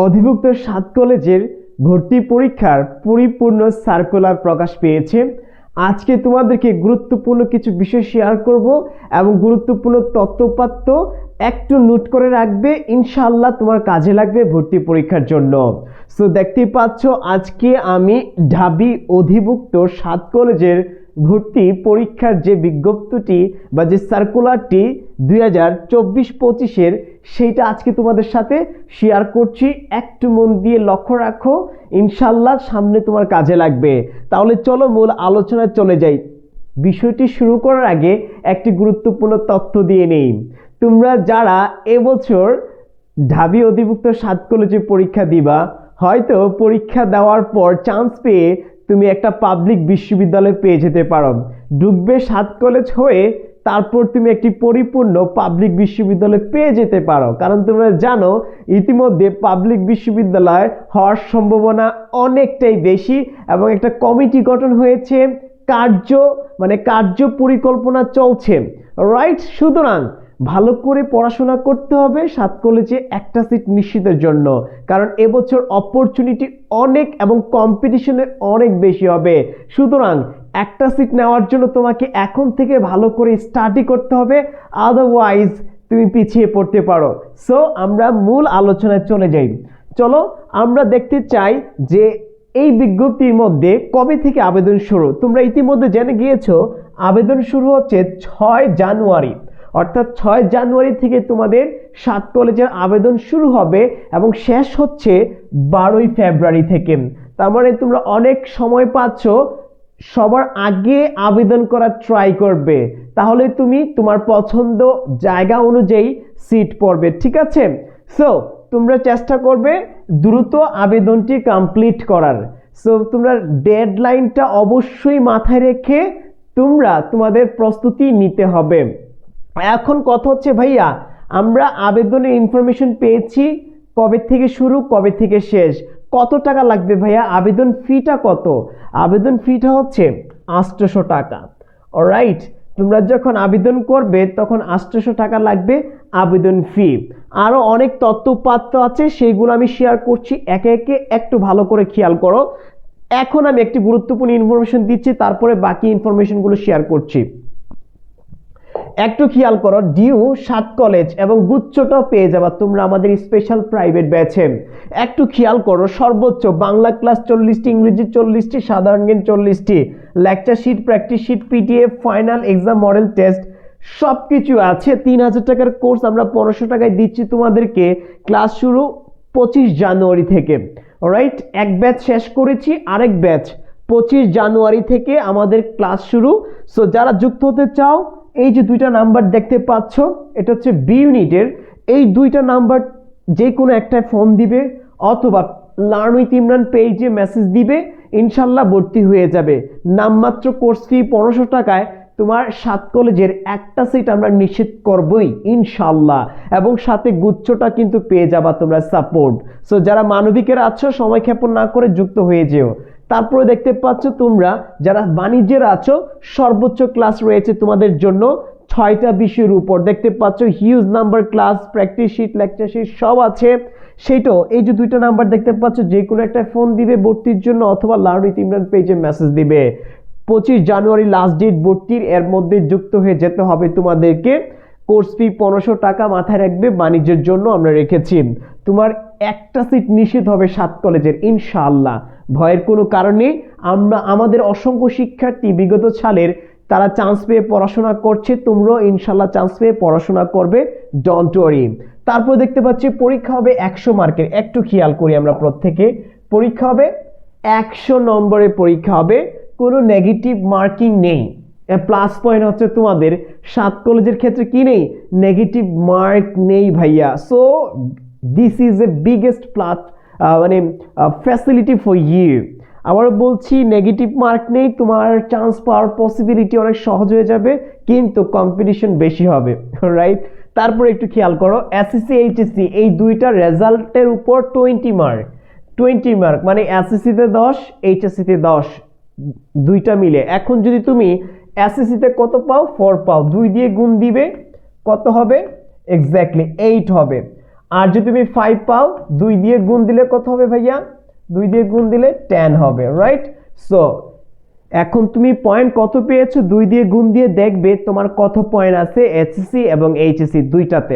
অধিভুক্ত 7 কলেজের ভর্তি পরীক্ষার পরিপূর্ণ সার্কুলার প্রকাশ পেয়েছে। আজকে তোমাদেরকে গুরুত্বপূর্ণ কিছু বিষয় শেয়ার করব এবং গুরুত্বপূর্ণ তথ্যপাত্র একটু নোট করে রাখবে, ইনশাআল্লাহ তোমার কাজে লাগবে ভর্তি পরীক্ষার জন্য। সো দেখতেই পাচ্ছ, আজকে আমি ঢাবি অধিভুক্ত 7 কলেজের ভর্তি পরীক্ষার যে বিজ্ঞপ্তিটি বা যে সার্কুলারটি 2024-25-এর সেইটা আজকে তোমাদের সাথে শেয়ার করছি। একটু মন দিয়ে লক্ষ্য রাখো, ইনশাআল্লাহ সামনে তোমার কাজে লাগবে। তাহলে চলো মূল আলোচনায় চলে যাই। বিষয়টি শুরু করার আগে একটি গুরুত্বপূর্ণ তথ্য দিয়ে নেই। তোমরা যারা এবছর ঢাবি অধিভুক্ত 7 কলেজে পরীক্ষা দিবা, হয়তো পরীক্ষা দেওয়ার পর চান্স পেয়ে তুমি একটা পাবলিক বিশ্ববিদ্যালয়ে পেয়ে যেতে পারো। ঢুকবে 7 কলেজ হয়ে, তারপর তুমি একটি পরিপূর্ণ পাবলিক বিশ্ববিদ্যালয় পেয়ে যেতে পারো। কারণ তোমরা জানো ইতিমধ্যে পাবলিক বিশ্ববিদ্যালয় হওয়ার সম্ভাবনা অনেকটাই বেশি এবং একটা কমিটি গঠন হয়েছে, কার্য পরিকল্পনা চলছে, রাইট? সুতরাং ভালো করে পড়াশোনা করতে হবে 7 কলেজে একটা সিট নিশ্চিতের জন্য, কারণ এবছর অপরচুনিটি অনেক এবং কম্পিটিশনে অনেক বেশি হবে। সুতরাং একটা সিট নেওয়ার জন্য তোমাকে এখন থেকে ভালো করে স্টাডি করতে হবে, আদারওয়াইজ তুমি পিছিয়ে পড়তে পারো। সো আমরা মূল আলোচনায় চলে যাই। চলো আমরা দেখতে চাই যে এই বিজ্ঞপ্তির মধ্যে কবে থেকে আবেদন শুরু। তোমরা ইতিমধ্যে জেনে গিয়েছো আবেদন শুরু হচ্ছে 6 জানুয়ারি, অর্থাৎ 6 জানুয়ারি থেকে তোমাদের 7 কলেজের আবেদন শুরু হবে এবং শেষ হচ্ছে 12 ফেব্রুয়ারি থেকে। তার মানে তোমরা অনেক সময় পাচ্ছ, সবার আগে আবেদন করার ট্রাই করবে, তাহলে তুমি তোমার পছন্দ জায়গা অনুযায়ী সিট পড়বে, ঠিক আছে? সো তোমরা চেষ্টা করবে দ্রুত আবেদনটি কমপ্লিট করার। সো তোমরা ডেডলাইনটা অবশ্যই মাথায় রেখে তোমরা তোমাদের প্রস্তুতি নিতে হবে। এখন কথা হচ্ছে, ভাইয়া আমরা আবেদনের ইনফরমেশন পেয়েছি, কবে থেকে শুরু কবে থেকে শেষ, কত টাকা লাগবে ভাইয়া, আবেদন ফিটা কত? আবেদন ফিটা হচ্ছে 800 টাকা। অলরাইট, তোমরা যখন আবেদন করবে তখন 800 টাকা লাগবে আবেদন ফি। আরো অনেক তথ্যপাত্র আছে, সেইগুলো আমি শেয়ার করছি একে একে, একটু ভালো করে খেয়াল করো। এখন আমি একটি গুরুত্বপূর্ণ ইনফরমেশন দিচ্ছি, তারপরে বাকি ইনফরমেশনগুলো শেয়ার করছি। একটু খেয়াল করো, ডিউ 7 কলেজ এবং গুচ্ছটাও পেয়ে যাবা তোমরা আমাদের স্পেশাল প্রাইভেট ব্যাচে। একটু খেয়াল করো, সর্বোচ্চ বাংলা ক্লাস 40টি, ইংরেজি 40টি, সাধারণ জ্ঞান 40টি, lecture sheet, practice sheet, PDF, final exam, model test সবকিছু আছে। 3000 টাকার কোর্স আমরা 1500 টাকায় দিচ্ছি তোমাদেরকে। ক্লাস শুরু 25 জানুয়ারি থেকে, অলরাইট? এক ব্যাচ শেষ করেছি, আরেক ব্যাচ 25 জানুয়ারি থেকে আমাদের ক্লাস শুরু। সো যারা যুক্ত হতে চাও, এই যে 2টা নাম্বার দেখতে পাচ্ছ, এটা হচ্ছে বি ইউনিটের। এই 2টা নাম্বার যে কোনো একটা ফোন দিবে অথবা লার্ন উইথ ইমরান পেজে মেসেজ দিবে, ইনশাল্লাহ ভর্তি হয়ে যাবে। নামমাত্র কোর্স ফি 1500 টাকায় তোমার 7 কলেজের একটা সিট আমরা নিশ্চিত করবই ইনশাল্লাহ, এবং সাথে গুচ্ছটা কিন্তু পেয়ে যাবা তোমরা সাপোর্ট। সো যারা মানবিকের আছো, সময় ক্ষেপণ না করে যুক্ত হয়ে যেও। তারপরে দেখতে পাচ্ছ তোমরা যারা বাণিজ্যের আছো, সর্বোচ্চ ক্লাস রয়েছে তোমাদের জন্য 6টা বিষয়ের উপর। দেখতে পাচ্ছ huge number class, practice sheet, lecture sheet সব আছে। সেটাও এই যে 2টা নাম্বার দেখতে পাচ্ছ, যে কোনো একটা ফোন দিবে ভর্তির জন্য অথবা লার্ন উইথ ইমরান পেজে মেসেজ দিবে। 25 জানুয়ারি লাস্ট ডেট ভর্তির, এর মধ্যে যুক্ত হয়ে যেতে হবে তোমাদেরকে। কোর্স ফি 1500 টাকা মাথায় রাখবে, বাণিজ্যের জন্য আমরা রেখেছি। তোমার একটা সিট নিশ্চিত হবে 7 কলেজের ইনশাআল্লাহ, ভয়ের কোনো কারণ নেই। আমাদের অসংখ্য শিক্ষার্থী বিগত সালের তারা চান্স পেয়ে পড়াশোনা করছে, তোমরাও ইনশাআল্লাহ চান্স পেয়ে পড়াশোনা করবে, ডোন্ট ওয়ারি। তারপর দেখতে পাচ্ছি পরীক্ষা হবে 100 মার্কের। একটু খেয়াল করি আমরা প্রত্যেকে, পরীক্ষা হবে 100 নম্বরের পরীক্ষা হবে, কোনো নেগেটিভ মার্কিং নেই। প্লাস পয়েন্ট হচ্ছে তোমাদের 7 কলেজের ক্ষেত্রে কি নেই, নেগেটিভ মার্ক নেই ভাইয়া। So this is a biggest plus facility for you. আবার বলছি, নেগেটিভ মার্ক নেই, তোমার চান্স পাওয়ার পসিবিলিটি অনেক সহজ হয়ে যাবে, কিন্তু কম্পিটিশন বেশি হবে, রাইট? তারপর একটু খেয়াল করো, এসএসসি এইচএসসি এই 2টা রেজাল্টের উপর 20 মার্ক, মানে এসএসসিতে 10, এইচএসসিতে 10, 2টা মিলে। এখন যদি তুমি এসএসসিতে কত পাও, 4 পাও, 2 দিয়ে গুণ দিবে, কত হবে? এক্স্যাক্টলি 8 হবে। আর যদি তুমি 5 পাও 2 দিয়ে গুণ দিলে কত হবে ভাইয়া? 2 দিয়ে গুণ দিলে 10 হবে, রাইট? সো এখন তুমি পয়েন্ট কত পেয়েছো 2 দিয়ে গুণ দিয়ে দেখবে তোমার কত পয়েন্ট আছে এসএসসি এবং এইচএসসি দুইটাতে।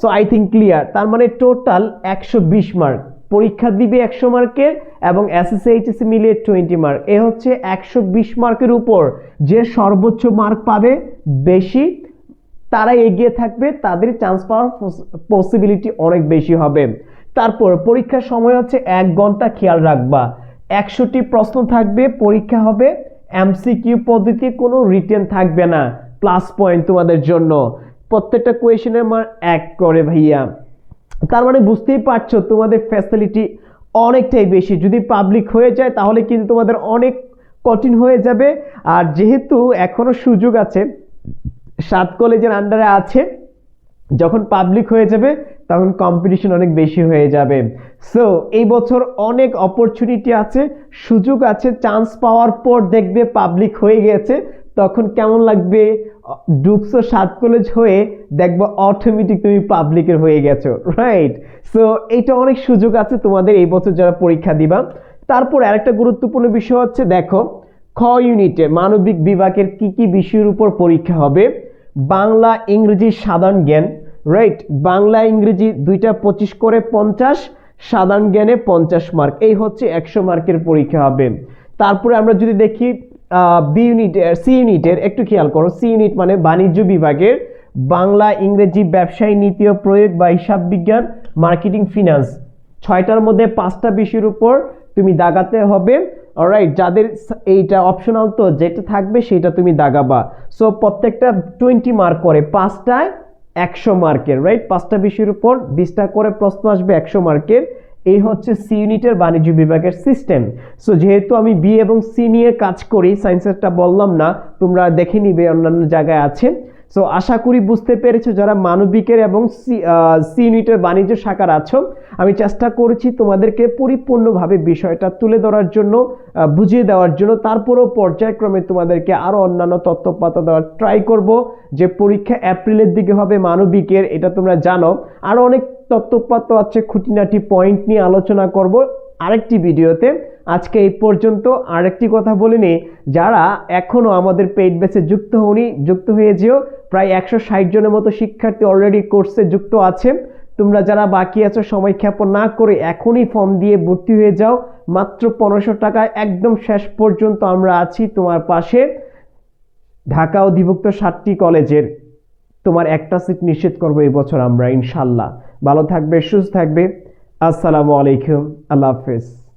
So I think clear. তার মানে টোটাল 120 মার্ক, পরীক্ষা দিবে 100 মার্কের এবং এসএসসি এইচএসসি মিলিয়ে 20 মার্ক। এ হচ্ছে 120 মার্কের উপর যে সর্বোচ্চ মার্ক পাবে বেশি তারা এগিয়ে থাকবে, তাদের চান্স পাওয়ার পসিবিলিটি অনেক বেশি হবে। তারপর পরীক্ষার সময় হচ্ছে 1 ঘন্টা, খেয়াল রাখবা 100টি প্রশ্ন থাকবে, পরীক্ষা হবে এমসিকিউ পদ্ধতি, কোনো রিটেন থাকবে না। প্লাস পয়েন্ট তোমাদের জন্য, প্রত্যেকটা কোয়েশনের মান 1 করে ভাইয়া। তার মানে বুঝতেই পারছো তোমাদের ফ্যাসিলিটি অনেকটাই বেশি। যদি পাবলিক হয়ে যায় তাহলে কিন্তু তোমাদের অনেক কঠিন হয়ে যাবে। আর যেহেতু এখনো সুযোগ আছে, 7 কলেজের আন্ডারে আছে, যখন পাবলিক হয়ে যাবে তখন কম্পিটিশন অনেক বেশি হয়ে যাবে। সো এই বছর অনেক অপরচুনিটি আছে, সুযোগ আছে। চান্স পাওয়ার পর দেখবে পাবলিক হয়ে গেছে, তখন কেমন লাগবে? ঢুকছো 7 কলেজ হয়ে, দেখবো অটোমেটিক তুমি পাবলিকের হয়ে গেছো, রাইট? সো এইটা অনেক সুযোগ আছে তোমাদের এই বছর যারা পরীক্ষা দিবা। তারপর আরেকটা গুরুত্বপূর্ণ বিষয় হচ্ছে, দেখো খ ইউনিটে মানবিক বিভাগের কি কি বিষয়ের উপর পরীক্ষা হবে? বাংলা, ইংরেজি, সাধারণ জ্ঞান, রাইট? বাংলা ইংরেজি দুইটা 25 করে 50, সাধারণ জ্ঞানে 50 মার্ক। এই হচ্ছে 100 মার্কের পরীক্ষা হবে। তারপরে আমরা যদি দেখি বি ইউনিটের, সি ইউনিটের একটু খেয়াল করো। সি ইউনিট মানে বাণিজ্য বিভাগের বাংলা, ইংরেজি, ব্যবসায় নীতি ও প্রয়োগ বা হিসাব বিজ্ঞান, মার্কেটিং, ফিনান্স, 6টার মধ্যে 5টা বিষয়ের উপর তুমি দাগাতে হবে। অলরাইট, যাদের এইটা অপশনাল তো যেটা থাকবে সেটা তুমি দাগাবা। সো প্রত্যেকটা 20 মার্ক করে, 5টায় 100 মার্কের, রাইট? 5টা বিষয়ের উপর 20টা করে প্রশ্ন আসবে 100 মার্কের। এই হচ্ছে সি ইউনিটের বাণিজ্য বিভাগের সিস্টেম। সো যেহেতু আমি বি এবং সি নিয়ে কাজ করি, সায়েন্সেরটা বললাম না, তোমরা দেখে নিবে, অন্যান্য জায়গায় আছে। সো আশা করি বুঝতে পেরেছো যারা মানবিকের এবং সি ইউনিটের বাণিজ্য শাখার আছো। আমি চেষ্টা করেছি তোমাদেরকে পরিপূর্ণভাবে বিষয়টা তুলে ধরার জন্য, বুঝিয়ে দেওয়ার জন্য। তারপরেও পর্যায়ক্রমে তোমাদেরকে আরো অন্যান্য তথ্যপাতা দেওয়ার ট্রাই করব। যে পরীক্ষা এপ্রিলের দিকে হবে মানবিকের, এটা তোমরা জানো। আরো অনেক তথ্যপাত্র আছে, খুঁটিনাটি পয়েন্ট নিয়ে আলোচনা করব আরেকটি ভিডিওতে। আজকে এই পর্যন্ত। আরেকটি কথা বলে নি, যারা এখনো আমাদের পেইড ব্যাচে যুক্ত হওনি, যুক্ত হয়ে যেও। প্রায় 160 জনের মতো শিক্ষার্থী অলরেডি কোর্সে যুক্ত আছে। তোমরা যারা বাকি আছো সময় ক্ষেপণ না করে এখনই ফর্ম দিয়ে ভর্তি হয়ে যাও। মাত্র 1500 টাকায় একদম শেষ পর্যন্ত আমরা আছি তোমার পাশে। ঢাকা অধিভুক্ত 7টি কলেজের তোমার একটা সিট নিশ্চিত করবো এই বছর আমরা, ইনশাল্লাহ। ভালো থাকবে, সুস্থ থাকবে। আসসালামু আলাইকুম, আল্লাহ হাফেজ।